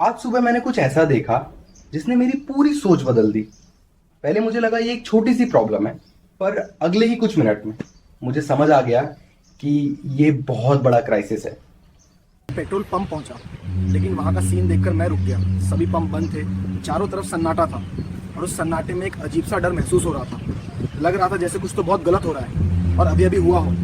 आज सुबह मैंने कुछ ऐसा देखा जिसने मेरी पूरी सोच बदल दी। पहले मुझे लगा ये एक छोटी सी प्रॉब्लम है, पर अगले ही कुछ मिनट में मुझे समझ आ गया कि ये बहुत बड़ा क्राइसिस है। पेट्रोल पंप पहुंचा, लेकिन वहां का सीन देखकर मैं रुक गया। सभी पंप बंद थे, चारों तरफ सन्नाटा था और उस सन्नाटे में एक अजीब सा डर महसूस हो रहा था। लग रहा था जैसे कुछ तो बहुत गलत हो रहा है और अभी अभी हुआ हो।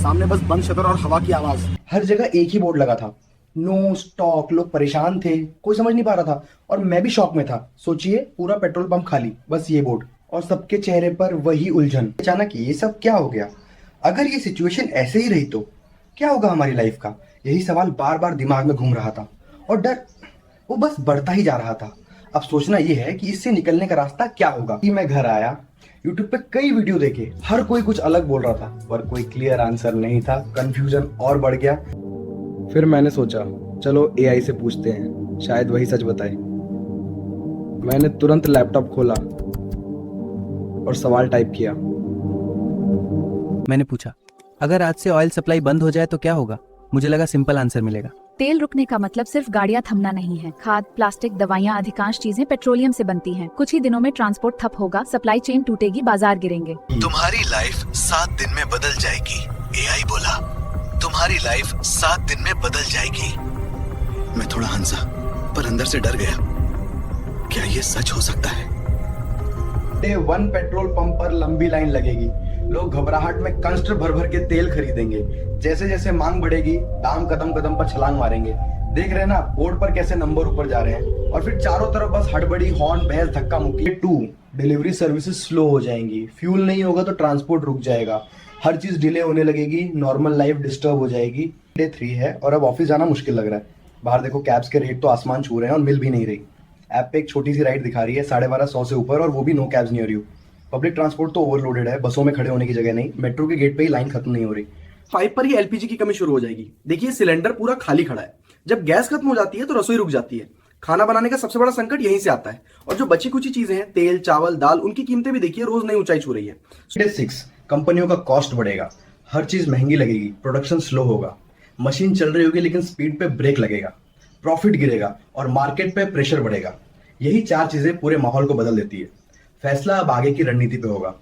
सामने बस बंद शटर और हवा की आवाज। हर जगह एक ही बोर्ड लगा था, नो स्टॉक। लोग परेशान थे, कोई समझ नहीं पा रहा था और मैं भी शॉक में था। सोचिए, पूरा पेट्रोल पंप खाली, बस ये बोर्ड और सबके चेहरे पर वही उलझन। अचानक ये सब क्या हो गया? अगर ये सिचुएशन ऐसे ही रही तो क्या होगा हमारी लाइफ का? यही सवाल बार बार दिमाग में घूम रहा था और डर वो बस बढ़ता ही जा रहा था। अब सोचना ये है कि इससे निकलने का रास्ता क्या होगा। कि मैं घर आया, यूट्यूब पे कई वीडियो देखे, हर कोई कुछ अलग बोल रहा था, पर कोई क्लियर आंसर नहीं था। कंफ्यूजन और बढ़ गया। फिर मैंने सोचा, चलो एआई से पूछते हैं, शायद वही सच बताए। मैंने तुरंत लैपटॉप खोला और सवाल टाइप किया। मैंने पूछा, अगर आज से ऑयल सप्लाई बंद हो जाए तो क्या होगा? मुझे लगा सिंपल आंसर मिलेगा। तेल रुकने का मतलब सिर्फ गाड़ियां थमना नहीं है। खाद, प्लास्टिक, दवाइयां, अधिकांश चीजें पेट्रोलियम से बनती हैं। कुछ ही दिनों में ट्रांसपोर्ट ठप होगा, सप्लाई चेन टूटेगी, बाजार गिरेंगे। तुम्हारी लाइफ 7 दिन में बदल जाएगी, एआई बोला। तुम्हारी लाइफ 7 दिन में बदल जाएगी। मैं थोड़ा हंसा, पर अंदर से डर गया। क्या ये सच हो सकता है? डे 1 पेट्रोल पंप पर लंबी लाइन लगेगी। लोग घबराहट में कनस्टर भर भर के तेल खरीदेंगे। जैसे जैसे मांग बढ़ेगी, दाम कदम कदम पर छलांग मारेंगे। देख रहे हैं ना बोर्ड पर कैसे नंबर ऊपर जा रहे हैं। और फिर चारों तरफ बस हड़बड़ी, हॉर्न, बहस, धक्का मुक्की। 2 डिलीवरी सर्विसेज स्लो हो जाएंगी। फ्यूल नहीं होगा तो ट्रांसपोर्ट रुक जाएगा। हर चीज डिले होने लगेगी। नॉर्मल लाइफ डिस्टर्ब हो जाएगी। डे 3 है और अब ऑफिस जाना मुश्किल लग रहा है। बाहर देखो, कैब्स के रेट तो आसमान छू रहे हैं और मिल भी नहीं रही। ऐप पे एक छोटी सी राइड दिखा रही है 1250 से ऊपर, और वो भी no cabs near you. Public transport तो ओवरलोडेड है, बसों में खड़े होने की जगह नहीं। मेट्रो के गेट पे ही लाइन खत्म नहीं हो रही। 5 पर ही एलपीजी की कमी शुरू हो जाएगी। देखिए, सिलेंडर पूरा खाली खड़ा है। जब गैस खत्म हो जाती है तो रसोई रुक जाती है। खाना बनाने का सबसे बड़ा संकट यहीं से आता है। और जो बची कुची चीजें हैं, तेल, चावल, दाल, उनकी कीमतें भी देखिए रोज नई ऊंचाई छू रही है। डे 6 कंपनियों का कॉस्ट बढ़ेगा। हर चीज महंगी लगेगी। प्रोडक्शन स्लो होगा। मशीन चल रही होगी लेकिन स्पीड पे ब्रेक लगेगा। प्रॉफिट गिरेगा और मार्केट पे प्रेशर बढ़ेगा। यही 4 चीजें पूरे माहौल को बदल देती है। फैसला अब आगे की रणनीति पे होगा।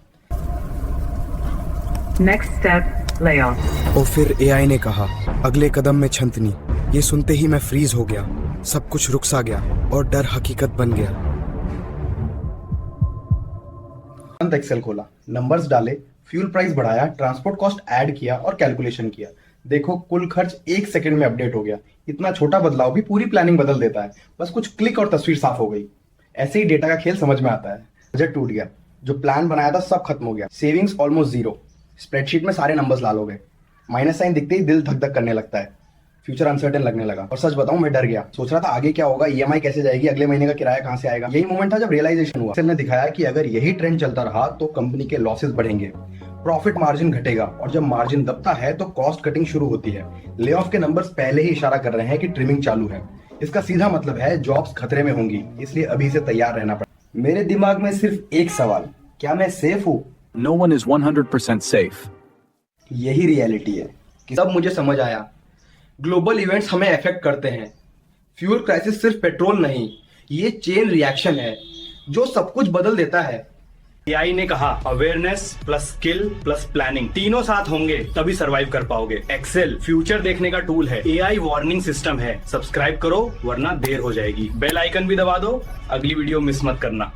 Next step, layoff. और फिर एआई ने कहा, अगले कदम में छंतनी। ये सुनते ही मैं फ्रीज हो गया। सब कुछ रुक सा गया और डर हकीकत बन गया। एक्सेल खोला, नंबर्स डाले, फ्यूल प्राइस बढ़ाया, ट्रांसपोर्ट कॉस्ट ऐड किया और कैलकुलेशन किया। देखो, कुल खर्च 1 सेकंड में अपडेट हो गया। इतना छोटा बदलाव भी पूरी प्लानिंग बदल देता है। बस कुछ क्लिक और तस्वीर साफ हो गई। ऐसे ही डेटा का खेल समझ में आता है। बजट टूट गया, जो प्लान बनाया था सब खत्म हो गया। Savings almost zero. स्प्रेडशीट में सारे नंबर्स लाल हो गए। माइनस साइन दिखते ही दिल धक धक करने लगता है। फ्यूचर अनसर्टेन लगने लगा और सच बताऊं, मैं डर गया। सोच रहा था आगे क्या होगा, ईएमआई कैसे जाएगी, अगले महीने का किराया कहां से आएगा। यही मोमेंट था जब रियलाइजेशन हुआ। ने दिखाया कि अगर यही ट्रेंड चलता रहा तो कंपनी के लॉसेस बढ़ेंगे, प्रॉफिट मार्जिन घटेगा और जब मार्जिन दबता है तो कॉस्ट कटिंग शुरू होती है। ले ऑफ के नंबर्स पहले ही इशारा कर रहे हैं कि ट्रिमिंग चालू है। इसका सीधा मतलब है जॉब्स खतरे में होंगी, इसलिए अभी से तैयार रहना पड़ेगा। मेरे दिमाग में सिर्फ एक सवाल, क्या मैं सेफ हूं? No one is 100% safe. यही रियलिटी है कि सब मुझे समझ आया। ग्लोबल इवेंट्स हमें अफेक्ट करते हैं। फ्यूल क्राइसिस सिर्फ पेट्रोल नहीं, ये चेन रिएक्शन है जो सब कुछ बदल देता है। एआई ने कहा, awareness plus skill plus planning, तीनों साथ होंगे तभी सरवाइव कर पाओगे। एक्सेल फ्यूचर देखने का टूल है, एआई वार्निंग सिस्टम है। सब्सक्राइब करो वरना देर हो जाएगी। बेल आइकन भी दबा दो, अगली वीडियो मिस मत करना।